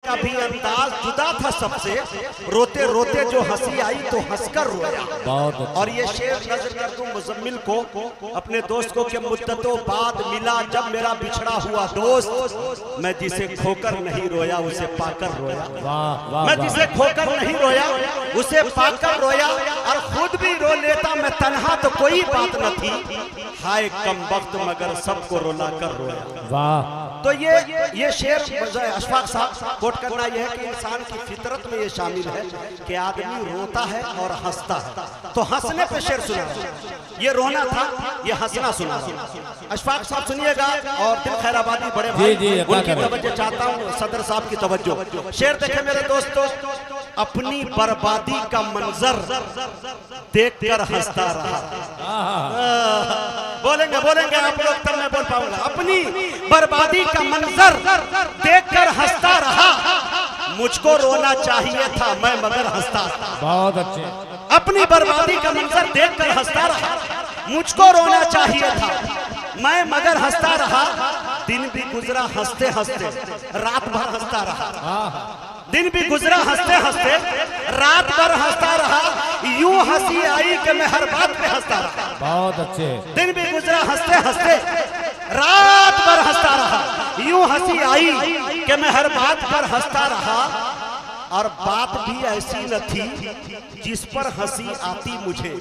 का भी अंदाज जुदा था सबसे, रोते रोते जो हंसी आई तो हंसकर रोया। और ये शेर नजर कर दूं मुजम्मिल को, अपने दोस्त को, कि मुद्दतों बाद मिला जब मेरा बिछड़ा हुआ दोस्त, मैं जिसे खोकर नहीं रोया उसे पाकर रोया। मैं जिसे खोकर नहीं रोया उसे पाकर रोया, और खुद भी रो लेता मैं तन्हा तो कोई बात न थी, हाय कम वक्त मगर सबको रुला कर रोया। वाह। तो ये शेर अशफाक साहब कोट करना यह है कि इंसान की फितरत में ये शामिल है कि आदमी रोता है और हंसता है। तो हंसने पे शेर सुना, ये रोना था, ये हंसना सुना। अशफाक साहब सुनिएगा, और दिल खैराबादी बड़े भाई उनकी तवज्जो चाहता हूँ, सदर साहब की तवज्जो। शेर देखे मेरे दोस्तों, अपनी बर्बादी का मंजर देखकर हंसता रहा। बोलेंगे बोलेंगे आप लोग तब मैं बोल पाऊंगा। अपनी बर्बादी का मंजर देखकर हंसता रहा, मुझको रोना चाहिए था मैं मगर हंसता। बहुत अच्छे। अपनी बर्बादी का मंजर देखकर हंसता रहा, मुझको रोना चाहिए था मैं मगर हंसता रहा। दिन भी गुजरा हंसते हंसते, रात भर हंसता रहा। दिन भी गुजरा हंसते हंसते, रात भर हंसता रहा। यूं हंसी आई कि मैं हर बात पे हंसता रहा। बहुत अच्छे। दिन भी गुजरा हंसते हंसते, रात भर हंसता रहा। यूं हंसी आई कि मैं हर बात पर हंसता रहा, और बात भी ऐसी न थी जिस पर हंसी आती मुझे।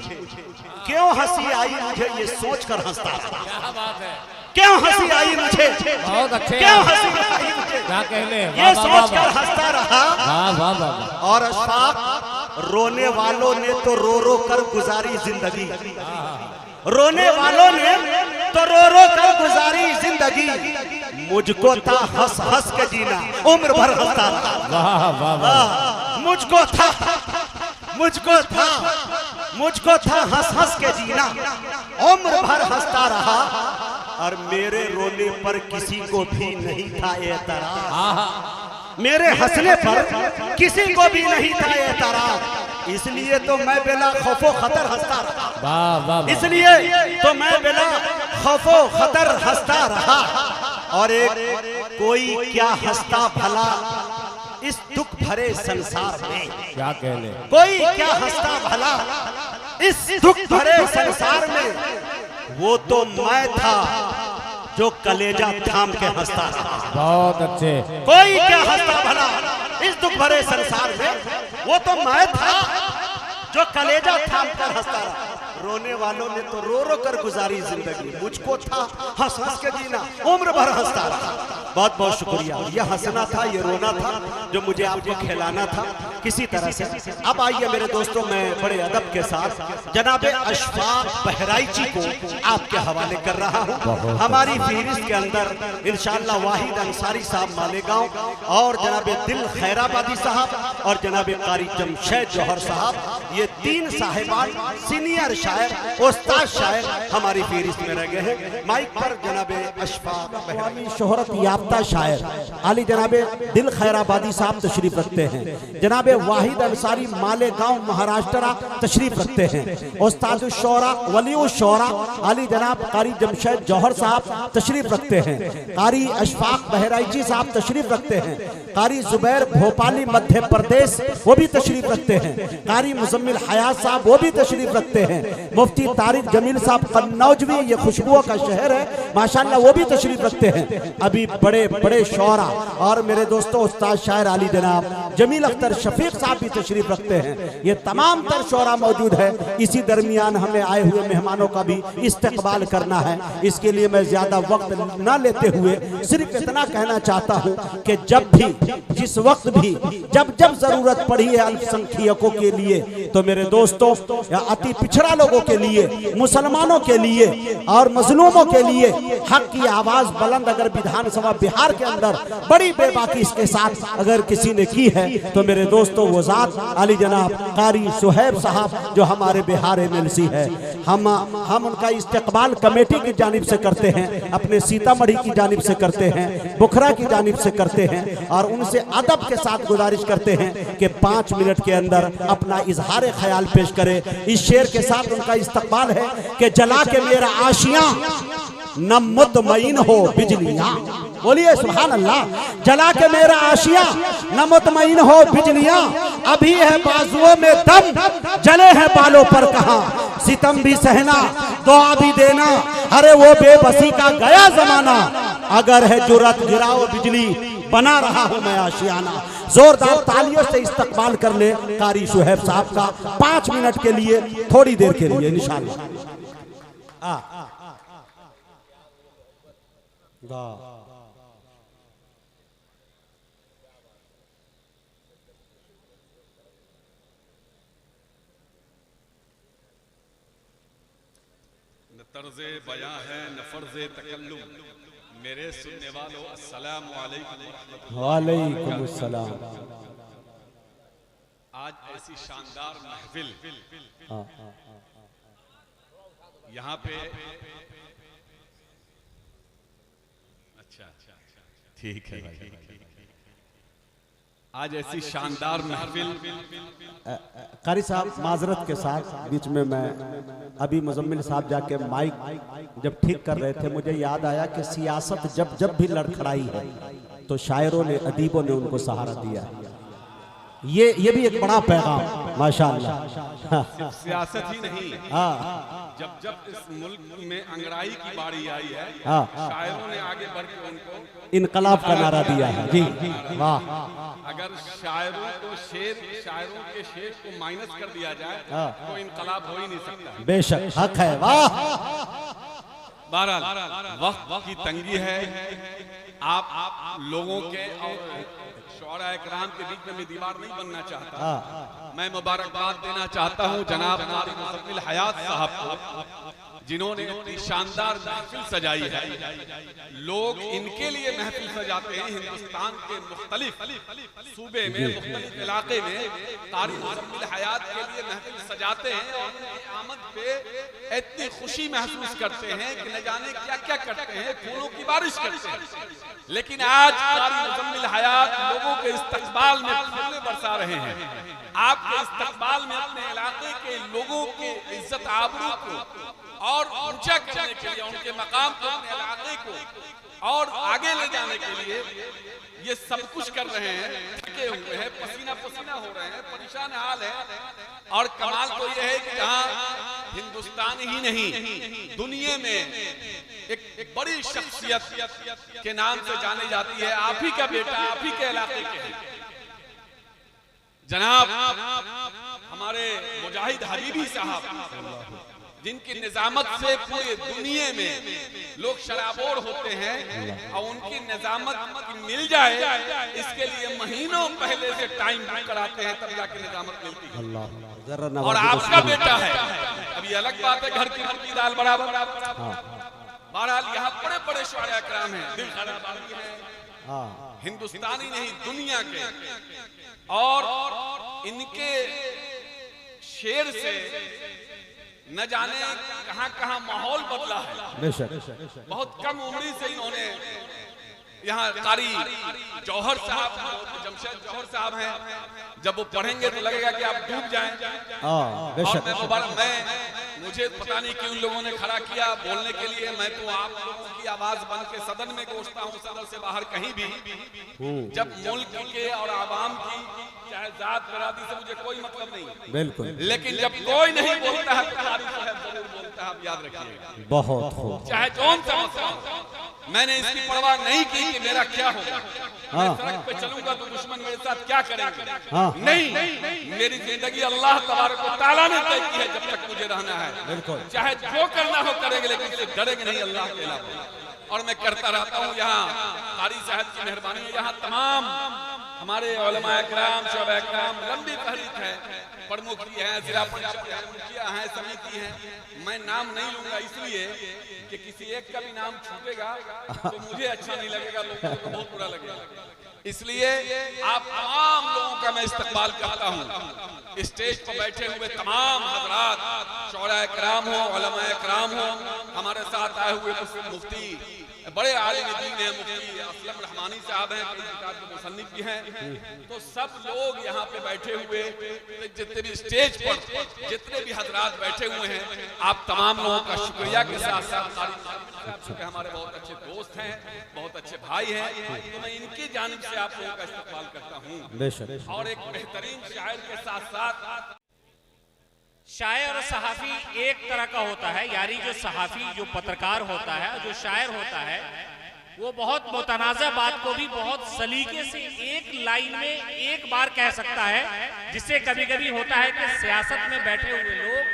क्यों हंसी आई मुझे ये सोच कर हंसता रहा। क्या बात है। क्यों हंसी आई मुझे, बहुत अच्छे। क्यों हंसी आई मुझे, क्या कहने, ये सोच कर हंसता रहा। और अशफाक, रोने वालों ने तो रो रो कर गुजारी जिंदगी, रोने वालों ने तो रो रो कर गुजारी जिंदगी, मुझको था हंस हंस के जीना उम्र भर हंसता रहा। मुझको था हंस हंस के जीना उम्र भर हंसता रहा, और मेरे रोने पर किसी को भी नहीं था एतराज। मेरे हंसने पर किसी को भी नहीं था एतराज, इसलिए तो मैं बिला खौफो खतर हंसता रहा। इसलिए तो मैं बिला खौफो खतर हंसता रहा। और एक कोई क्या हंसता भला इस दुख भरे संसार में, क्या कहने, कोई क्या हंसता भला इस दुख भरे संसार में, वो तो मैं था जो कलेजा थाम के हंसता था। बहुत अच्छे। कोई क्या हंसता भला इस दुख भरे संसार में, वो तो मैं था जो कलेजा थाम कर हंसता रहा। रोने वालों ने तो रो रो कर गुजारी जिंदगी, मुझको था हंस हंस के जीना उम्र भर हंसता रहा। बहुत बहुत शुक्रिया। ये हंसना था, ये रोना था, जो मुझे आपको खिलाना था किसी तरह से। अब आइए मेरे दोस्तों, मैं बड़े अदब के साथ जनाबे अशफाक बहराइची को आपके हवाले कर रहा हूँ। हमारी फहरिस्त के अंदर इंशाअल्लाह वाहिद अंसारी साहब मालेगांव, और जनाबे दिल खैराबादी साहब, और जनाबे कारी जमशेद जौहर साहब, ये तीन साहिबान सीनियर शायर, उस्ताद शायर हमारी फहरिस्त में रह गए हैं। माइक पर जनाबे अशफाक बहराइची, शोहरत याफ्ता शायर अली जनाबे दिल खैराबादी साहब तशरीफ रखते हैं। जनाबे वाहिद अंसारी मालेगांव महाराष्ट्र तशरीफ रखते हैं। उस्ताद शोरा वली शोरा अली जनाब कारी जमशेद जौहर साहब तशरीफ रखते हैं। कारी अशफाक बहराइची साहब तशरीफ रखते हैं। कारी जुबैर भोपाली मध्य प्रदेश वो भी तशरीफ रखते हैं। कारी मुजम्मिल हयात साहब वो भी तशरीफ रखते हैं। मुफ्ती तारिक जमील साहब कन्नौज भी, ये खुशबुओं का शहर है माशाल्लाह, वो भी तशरीफ रखते हैं। अभी बड़े बड़े शौरा और मेरे दोस्तों उस्ताद शायर अली जनाब जमील अख्तर शफीक साहब भी तशरीफ रखते हैं। ये तमाम तर शौरा मौजूद है। इसी दरमियान हमें आए हुए मेहमानों का भी इस्तकबाल करना है। इसके लिए मैं ज्यादा वक्त न लेते हुए सिर्फ इतना कहना चाहता हूँ कि जब भी, जिस वक्त भी, जब जब जरूरत पड़ी है अल्पसंख्यकों के लिए, तो मेरे दोस्तों या अति पिछड़ा लोगों के लिए, मुसलमानों के लिए और मजलूमों के लिए हक की आवाज बुलंद अगर विधानसभा बिहार के अंदर बड़ी बेबाकी इसके साथ अगर किसी ने की है, तो मेरे दोस्तों वो जात अली जनाब कारी सुहैब साहब जो हमारे बिहार एमएलसी है, हम उनका इस्तकबाल कमेटी की जानिब से करते हैं, अपने सीतामढ़ी की जानिब से करते हैं, बुखरा की जानिब से करते हैं, और उनसे अदब के साथ गुजारिश करते हैं कि 5 मिनट के अंदर अपना इजहार ख्याल पेश करे। इस शेर के साथ उनका इस्तकबाल है कि जला के मेरा आशियां न मुतमईन हो बिजलियां, बोलिए सुभान अल्लाह। जला के मेरा आशिया न मुतमईन हो बिजलियां, अभी है बाजुओं में दम, जले हैं बालों पर कहां। सितम भी सहना दुआ भी देना, अरे वो बेबसी का गया जमाना। अगर है जुर्रत गिराओ बिजली, बना रहा हूं मैं आशियाना। जोरदार तालियों से इस्तकबाल कर ले कारी शुहैब साहब का 5 मिनट के लिए, थोड़ी देर के लिए इंशाअल्लाह। न तर्ज़े बयां है न फर्ज़े तकल्लुम, मेरे सुनने वालों अस्सलाम वालेकुम अस्सलाम। आज ऐसी शानदार महफिल यहाँ पे, अच्छा ठीक है भाई, आज ऐसी शानदार महफिल। कारी साहब माजरत के साथ बीच में मैं अभी मुजम्मिल साहब जाके माइक जब ठीक कर रहे थे, मुझे याद आया कि सियासत जब जब भी लड़खड़ाई है तो शायरों ने अदीबों ने उनको सहारा दिया। ये भी एक बड़ा पैगाम माशाअल्लाह। सियासत ही नहीं, जब जब इस मुल्क में अंगड़ाई की बारी आई है, शायरों ने आगे बढ़ के उनको इनकलाब का नारा दिया है। जी वाह। अगर शायरों को शायरों के शेर को माइनस कर दिया जाए तो इनकलाब हो ही नहीं सकता। बेशक हक है। वाह। बहरहाल वक्त की तंगी है, आप लोगों के और शुअरा इकराम के बीच में मैं दीवार नहीं बनना चाहता। मैं मुबारकबाद देना चाहता हूँ जनाब कारी मुजम्मिल हयात साहब को, जिन्होंने अपनी शानदार महफिल सजाई है। लोग इनके लिए महफिल सजाते हैं, हिंदुस्तान के मुख्तलिफ सूबे में, मुख्तलिफ इलाके में कारी मुजम्मिल हयात के लिए महफिल सजाते हैं और उनकी आमद पे इतनी खुशी महसूस करते हैं कि न जाने क्या क्या करते हैं, फूलों की बारिश करते हैं। लेकिन आज कारी मुजम्मिल हयात लोगों के इस्तकबाल में फूलें बरसा रहे हैं। आपके इस्तकबाल में अपने इलाके के लोगों के इज्जत आबरू को और ऊंचा करने के लिए, उनके मकाम को, अपने इलाके को और आगे ले जाने के लिए ये सब कुछ कर रहे हैं। थके हुए हैं, पसीना पसीना हो रहे हैं, परेशान हाल है। और कमाल तो ये है कि जहाँ हिंदुस्तान ही नहीं दुनिया में एक बड़ी शख्सियत के नाम से जानी जाती है, आप ही का बेटा, आप ही के इलाके के जनाब हमारे मुजाहिद हबीबी साहब, जिनकी निजामत से पूरे दुनिया में लोग शराबोर होते हैं और उनकी निजामत मिल जाए इसके लिए महीनों पहले से टाइम बुक कराते हैं, तब जाके निजामत मिलती है। और आपका बेटा है, अब ये अलग बात है, घर की रोटी दाल बराबर। बहरहाल यहाँ बड़े बड़े शुअरा इकराम हैं, दिल खराब आदमी है, हिंदुस्तानी नहीं दुनिया के, और इनके शेर से न जाने कहां कहां माहौल बदला है। बहुत कम उम्र से इन्होंने यहाँ कारी जौहर साहब, जमशेद जौहर साहब हैं, जब वो पढ़ेंगे तो लगेगा कि आप डूब जाएं। और मैं मुझे पता नहीं क्यों लोगों ने खड़ा किया बोलने के लिए, मैं तो आप लोगों की आवाज बन के सदन में घोषता हूँ, सदन से बाहर कहीं भी। जब मुल्क के और आवाम की चाहे जात बरादरी से मुझे कोई मतलब नहीं, बिल्कुल, लेकिन जब कोई नहीं बोलता है तो कारी साहब जरूर बोलता है, आप याद रखिएगा। बहुत खूब, चाहे कौन सा मसला, मैंने इसकी परवाह नहीं की कि मेरा क्या होगा, मैं सड़क पे चलूंगा तो दुश्मन मेरे साथ क्या करेंगे, नहीं, मेरी जिंदगी अल्लाह तबारक व तआला ने तय की है, जब तक मुझे रहना है चाहे जो करना हो करेंगे, लेकिन इससे डरेंगे नहीं अल्लाह के अलावा। और मैं करता रहता हूँ, यहाँ कारी साहब की मेहरबानी है, यहाँ तमाम हमारे उलमा इकराम, शोबा इकराम, लंबी फहरिस्त है, प्रमुख भी हैं, जिला परिषद है, मुखिया हैं, समिति है। मैं नाम नहीं लूंगा इसलिए कि किसी एक का भी नाम छूटेगा तो मुझे अच्छा नहीं लगेगा, लोगों को बहुत बुरा लगेगा। इसलिए आप तमाम लोगों का मैं इस्तकबाल करता हूँ, स्टेज पर बैठे हुए तमाम हजरात, शोरा इकराम हो, उलमा इकराम हो, हमारे साथ आए हुए मुफ्ती बड़े आलिम दीन हैं, मुफ्ती असलम रहमानी साहब हैं, कई किताब के मुसन्निफ भी हैं। तो सब लोग यहाँ पे बैठे हुए, जितने भी स्टेज पर जितने भी हजरात बैठे हुए हैं, आप तमाम लोगों का शुक्रिया के साथ साथ हमारे बहुत अच्छे दोस्त हैं, बहुत अच्छे भाई हैं, तो मैं इनकी जानिब से आप लोगों का इस्तकबाल करता हूँ। और एक बेहतरीन शायर के साथ साथ शायर और सहाफी एक तरह का होता है, यानी जो सहाफी जो पत्रकार होता है, जो शायर होता है, वो बहुत मुतनाज़ा बात को भी बहुत सलीके से एक लाइन में एक बार कह सकता है, जिससे कभी कभी होता है कि सियासत में बैठे हुए लोग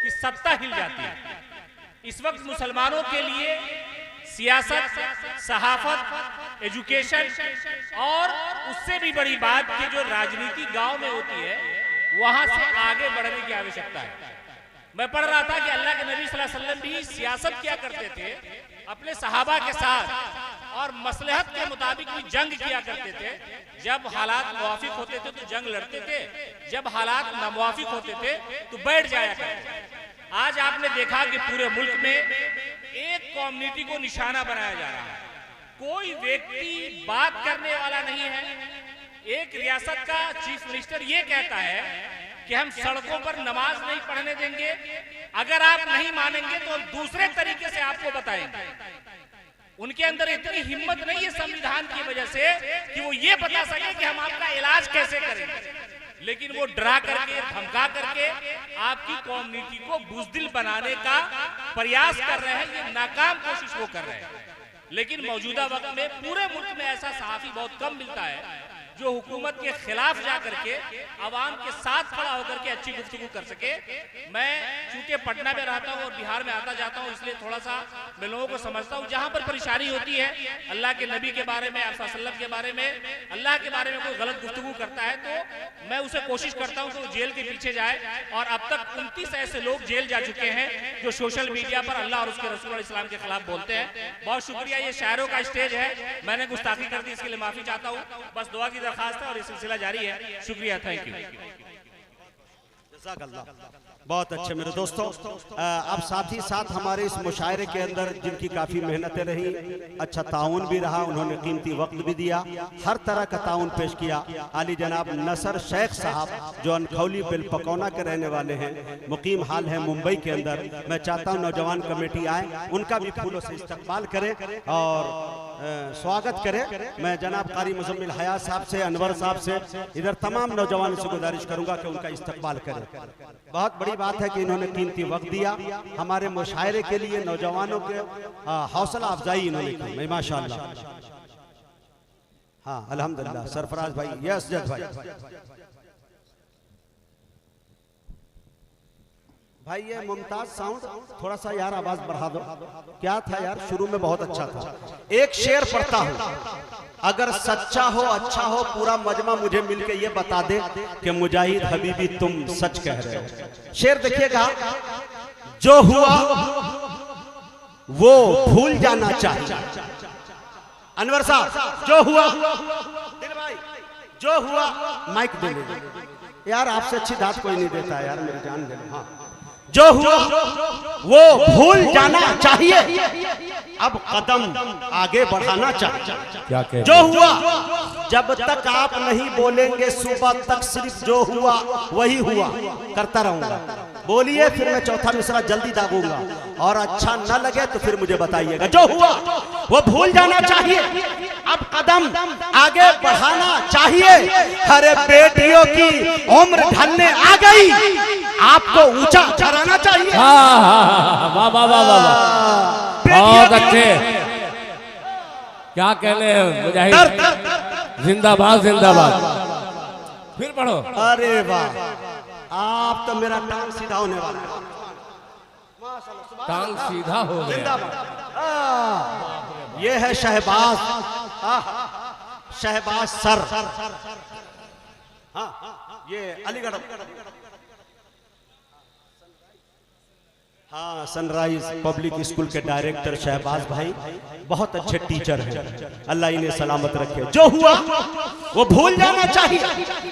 की सत्ता हिल जाती है। इस वक्त मुसलमानों के लिए सियासत, सहाफत, एजुकेशन और उससे भी बड़ी बात कि जो राजनीति गांव में होती है, वहां से आगे बढ़ने की आवश्यकता है। मैं पढ़ रहा था कि अल्लाह के नबी सल्लल्लाहु अलैहि वसल्लम भी सियासत किया करते थे अपने सहाबा के साथ, और मसलहत के मुताबिक भी जंग किया करते थे। जब हालात मुवाफिक होते थे तो जंग लड़ते थे, जब हालात नामुवाफिक होते थे तो बैठ जाया करते थे। आज आपने देखा कि पूरे मुल्क में एक कम्युनिटी को निशाना बनाया जा रहा है, कोई व्यक्ति बात करने वाला नहीं है। एक रियासत का चीफ मिनिस्टर ये कहता है कि हम सड़कों पर नमाज नहीं पढ़ने देंगे, अगर आप नहीं मानेंगे तो हम दूसरे तरीके से आपको बताएंगे। उनके अंदर इतनी हिम्मत नहीं है संविधान की वजह से कि वो ये बता सके कि हम आपका इलाज कैसे करेंगे, लेकिन वो डरा करके, धमका करके आपकी कम्युनिटी को बुज़दिल बनाने का प्रयास कर रहे हैं। ये नाकाम कोशिश वो कर रहे हैं। लेकिन मौजूदा वक्त में पूरे मुल्क में ऐसा सहाफी बहुत कम मिलता है जो हुकूमत के खिलाफ जाकर के अवाम के साथ खड़ा होकर के अच्छी गुफ्तगू कर सके। मैं चूंकि पटना में रहता हूँ और बिहार में आता जाता हूँ, इसलिए थोड़ा सा मैं लोगों को समझता हूँ। जहाँ पर परेशानी होती है, अल्लाह के नबी के बारे में, आप सल्लल्लाहु के बारे में, अल्लाह के बारे में कोई गलत गुफ्तगू करता है तो मैं उसे कोशिश करता हूँ कि वो जेल के पीछे जाए। और अब तक 29 ऐसे लोग जेल जा चुके हैं जो सोशल मीडिया पर अल्लाह और उसके रसूल इस्लाम के खिलाफ बोलते हैं। बहुत शुक्रिया, ये शायरों का स्टेज है, मैंने गुस्ताखी कर दी, इसके लिए माफी चाहता हूँ। बस दुआ की दरखास्त है और ये सिलसिला जारी है। शुक्रिया, थैंक यू। बहुत अच्छे मेरे दोस्तों, अब साथ ही साथ हमारे इस मुशायरे के अंदर जिनकी काफ़ी मेहनतें रही, अच्छा ताउन भी रहा, उन्होंने कीमती वक्त भी दिया, हर तरह का ताउन पेश किया। आली जनाब नसर शेख साहब जो अनखौली बिलपकौना के रहने वाले हैं, मुकीम हाल है मुंबई के अंदर। मैं चाहता हूँ नौजवान कमेटी आए, उनका भी फूलों से इस्तकबाल करें और स्वागत करें। मैं जनाब कारी मुजम्मिल हयात साहब से, अनवर साहब से, इधर तमाम नौजवानों से गुजारिश करूंगा कि उनका इस्तकबाल करें। बहुत बड़ी बात है कि इन्होंने कीमती वक्त दिया हमारे मुशायरे के लिए, नौजवानों के हौसला अफजाई इन्होंने की, माशाअल्लाह। हाँ अल्हम्दुलिल्लाह, सरफराज भाई, यस जज भाई ये मुमताज साउंड थोड़ा सा यार आवाज बढ़ा दो। क्या था यार, शुरू में बहुत अच्छा था। एक शेर पढ़ता हूँ, अगर सच्चा हो, अच्छा हो, पूरा मजमा मुझे मिलके ये बता दे कि मुजाहिद हबीबी तुम सच कह रहे हो। शेर देखिएगा, जो हुआ वो भूल जाना चाहिए। अनवर साहब, जो हुआ, दिल भाई, जो हुआ, माइक दे लीजिए यार, आपसे अच्छी दाद कोई नहीं देता यार, मेरी जान दे। हाँ, जो हुआ वो भूल जाना चाहिए, अब कदम आगे बढ़ाना चाहिए। क्या कह जो हुआ, जब तक आप नहीं बोलेंगे सुबह तक सिर्फ जो हुआ वही हुआ करता रहूंगा। बोलिए, फिर मैं चौथा मिसरा जल्दी दागूंगा और अच्छा न लगे तो फिर मुझे बताइएगा। जो हुआ वो भूल जाना चाहिए, अब कदम आगे बढ़ाना चाहिए। हरे बेटियों की उम्र ढलने आ गई, आपको ऊंचा कराना चाहिए। वाह वाह वाह वाह, बहुत अच्छे। क्या कहने हैं मुजाहिद, जिंदाबाद जिंदाबाद। फिर पढ़ो। अरे वाह, आप तो मेरा टांग सीधा होने वाला है। टांग सीधा हो गया। ये है शहबाज, शहबाज सर। हाँ, ये अलीगढ़, हाँ, सनराइज पब्लिक स्कूल के डायरेक्टर शहबाज भाई बहुत अच्छे टीचर हैं, अल्लाह इन्हें सलामत रखे। जो हुआ वो भूल जाना चाहिए,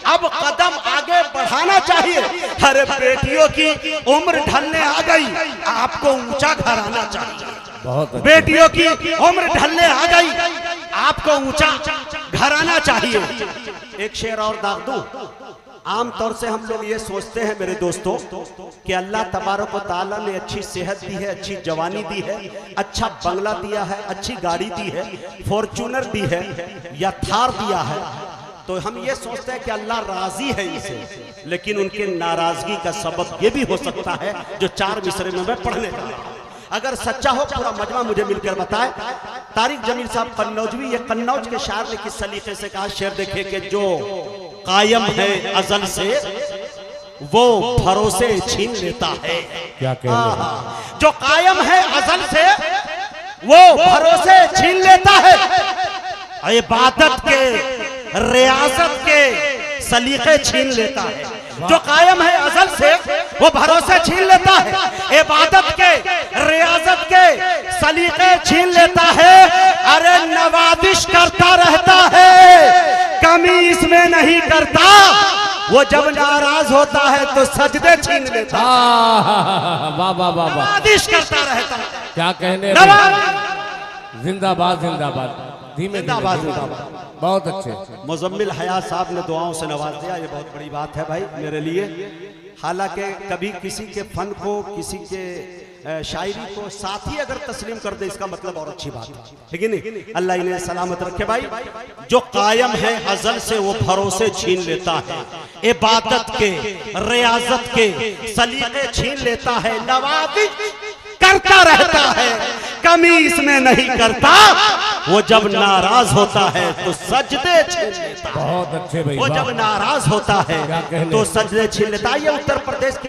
अब कदम आगे बढ़ाना चाहिए। हर बेटियों की उम्र ढलने आ गई, आपको ऊंचा घर आना चाहिए। बहुत अच्छे। बेटियों की उम्र ढलने आ गई, आपको ऊंचा घराना चाहिए। एक शेर और दाग दूं। आमतौर से हम लोग ये सोचते हैं मेरे दोस्तों कि अल्लाह तबारक व तआला ने अच्छी सेहत दी है, अच्छी जवानी दी है, अच्छा बंगला दिया है, अच्छी गाड़ी दी है, फॉर्च्यूनर दी है या थार दिया है, तो हम ये सोचते हैं कि अल्लाह राजी है इनसे। लेकिन उनके नाराजगी का सबब ये भी हो सकता है जो 4 मिसरे में मैं पढ़ने जा रहा हूं। अगर सच्चा हो पूरा मजमा मुझे मिलकर बताए। तारिक जमील साहब कन्नौजवी, ये कन्नौज के शायर ने किस सलीके से कहा, शेर देखिए कि जो कायम है अजल से वो भरोसे छीन लेता है। क्या कहने, जो कायम है अजल से वो भरोसे छीन लेता है। इबादत के, रियासत के सलीके छीन लेता है। जो कायम है अजल से वो भरोसे छीन लेता है, इबादत के, रियासत के सलीके छीन लेता है। अरे नवाजिश करता रहता है, कमी इसमें नहीं करता। वो जब नाराज होता है तो सजदे छीन लेता है। वाह वाह वाह वाह, नवाजिश करता रहता है। क्या कहने, जिंदाबाद जिंदाबाद, धीमे जिंदाबाद धीमे, जिंदाबाद। बहुत अच्छे। मुजम्मिल हयात साहब ने दुआओं से नवाज दिया, ये बहुत बड़ी बात है भाई मेरे लिए। हालांकि कभी किसी के फन को, किसी के शायरी को साथी अगर तस्लीम कर दे इसका मतलब और अच्छी बात है, ठीक है नहीं? अल्लाह इन्हें सलामत रखे भाई। जो कायम है अजल से वो भरोसे छीन लेता है, इबादत के, रियाजत के सलीके छीन लेता है। नवाजिश करता रहता है, कमी इसमें नहीं करता। वो जब नाराज होता है तो सजदे छीन लेता है। बहुत अच्छे भाई, वो जब नाराज होता है तो सजदे छीन लेता है। ये उत्तर प्रदेश के